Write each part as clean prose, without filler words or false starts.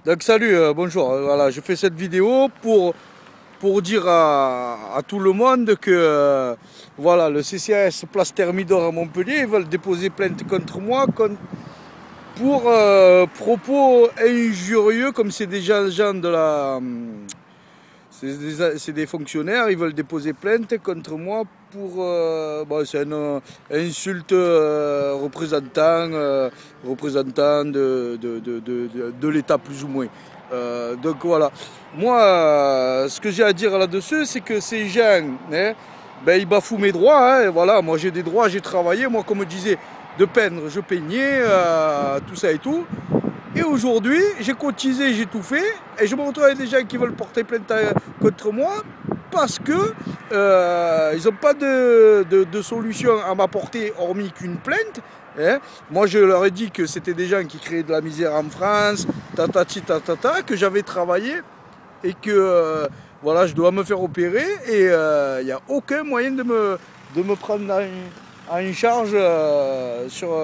Donc salut, bonjour. Voilà, je fais cette vidéo pour dire à tout le monde que voilà, le CCAS Place Thermidor à Montpellier, ils veulent déposer plainte contre moi pour propos injurieux, comme c'est des gens de la... C'est des fonctionnaires, ils veulent déposer plainte contre moi pour... bon, c'est une insulte représentant de l'État plus ou moins. Donc voilà. Moi, ce que j'ai à dire là-dessus, c'est que ces gens, hein, ben, ils bafouent mes droits. Hein, et voilà, moi j'ai des droits, j'ai travaillé. Moi, comme je disais, de peindre, je peignais, tout ça et tout. Et aujourd'hui, j'ai cotisé, j'ai tout fait, et je me retrouve avec des gens qui veulent porter plainte contre moi parce que ils n'ont pas de solution à m'apporter hormis qu'une plainte. Hein. Moi, je leur ai dit que c'était des gens qui créaient de la misère en France, que j'avais travaillé et que voilà, je dois me faire opérer et il n'y a aucun moyen de me prendre en charge sur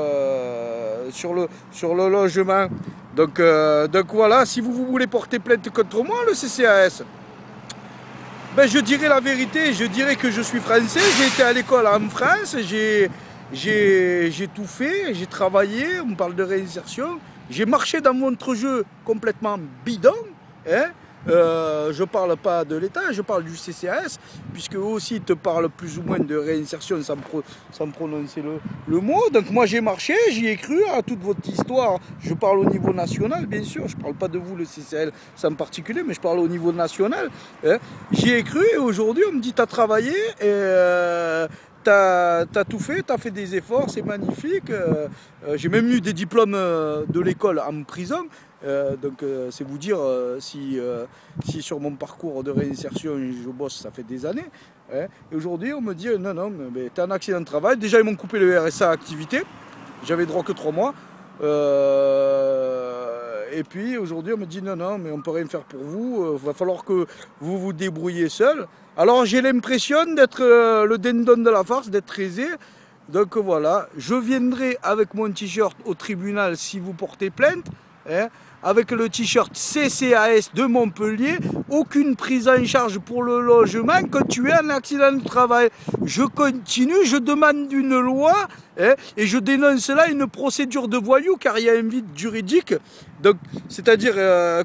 le logement. Donc voilà, si vous voulez porter plainte contre moi, le CCAS, ben je dirai la vérité, je dirai que je suis français, j'ai été à l'école en France, j'ai tout fait, j'ai travaillé, on parle de réinsertion, j'ai marché dans votre jeu complètement bidon, hein. Je ne parle pas de l'État, je parle du CCAS, puisque eux aussi te parlent plus ou moins de réinsertion sans prononcer le mot. Donc moi j'ai marché, j'y ai cru à toute votre histoire. Je parle au niveau national, bien sûr, je ne parle pas de vous, le CCL, en particulier, mais je parle au niveau national. Hein. J'y ai cru et aujourd'hui on me dit t'as travaillé et... T'as tout fait, t'as fait des efforts, c'est magnifique. J'ai même eu des diplômes de l'école en prison. Donc c'est vous dire si sur mon parcours de réinsertion je bosse, ça fait des années. Hein. Et aujourd'hui on me dit non, mais t'as un accident de travail. Déjà ils m'ont coupé le RSA activité. J'avais droit que 3 mois. Et puis aujourd'hui on me dit non, mais on peut rien faire pour vous. Va falloir que vous vous débrouillez seul. Alors j'ai l'impression d'être le dindon de la farce, d'être aisé. Donc voilà, je viendrai avec mon t-shirt au tribunal si vous portez plainte. Hein, avec le t-shirt CCAS de Montpellier, aucune prise en charge pour le logement quand tu es un accident de travail. Je continue, je demande une loi hein, et je dénonce là une procédure de voyou car il y a un vide juridique. Donc, c'est-à-dire,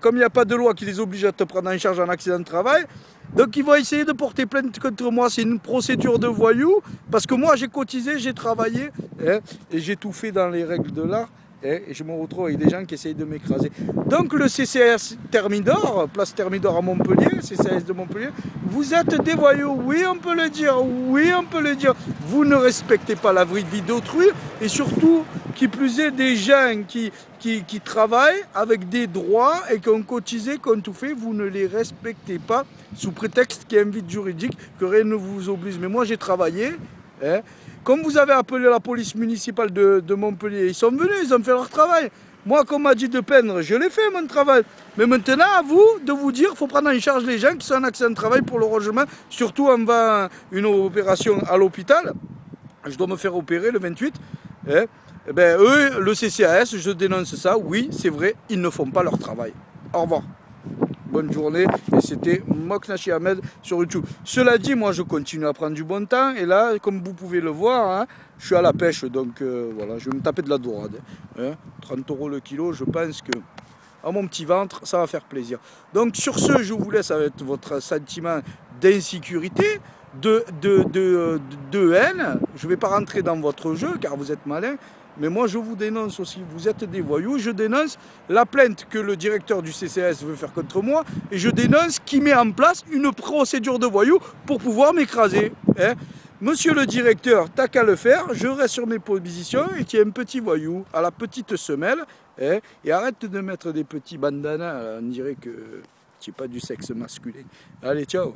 comme il n'y a pas de loi qui les oblige à te prendre en charge en accident de travail, donc ils vont essayer de porter plainte contre moi, c'est une procédure de voyou, parce que moi j'ai cotisé, j'ai travaillé, hein, et j'ai tout fait dans les règles de l'art. Et je me retrouve avec des gens qui essayent de m'écraser. Donc le CCAS Thermidor, Place Thermidor à Montpellier, CCAS de Montpellier, vous êtes des voyous, oui on peut le dire, oui on peut le dire. Vous ne respectez pas la vie d'autrui et surtout, qui plus est, des gens qui travaillent avec des droits et qui ont cotisé, qui ont tout fait, vous ne les respectez pas sous prétexte qu'il y a un vide juridique, que rien ne vous oblige. Mais moi j'ai travaillé, hein. Comme vous avez appelé la police municipale de Montpellier, ils sont venus, ils ont fait leur travail. Moi, comme m'a dit de peindre, je l'ai fait mon travail. Mais maintenant, à vous de vous dire, il faut prendre en charge les gens qui sont en accident de travail pour le logement. Surtout en va une opération à l'hôpital. Je dois me faire opérer le 28. Hein. Eh ben, eux, le CCAS, je dénonce ça. Oui, c'est vrai, ils ne font pas leur travail. Au revoir. Bonne journée, et c'était Moknachi Ahmed sur YouTube. Cela dit, moi je continue à prendre du bon temps, et là, comme vous pouvez le voir, hein, je suis à la pêche, donc voilà, je vais me taper de la dorade. Hein, 30 € le kilo, je pense que à mon petit ventre, ça va faire plaisir. Donc sur ce, je vous laisse avec votre sentiment d'insécurité, de haine. Je ne vais pas rentrer dans votre jeu, car vous êtes malin. Mais moi, je vous dénonce aussi, vous êtes des voyous. Je dénonce la plainte que le directeur du CCAS veut faire contre moi. Et je dénonce qui met en place une procédure de voyous pour pouvoir m'écraser. Hein. Monsieur le directeur, t'as qu'à le faire. Je reste sur mes positions et tu es un petit voyou à la petite semelle. Hein, et arrête de mettre des petits bandanas. On dirait que tu n'es pas du sexe masculin. Allez, ciao.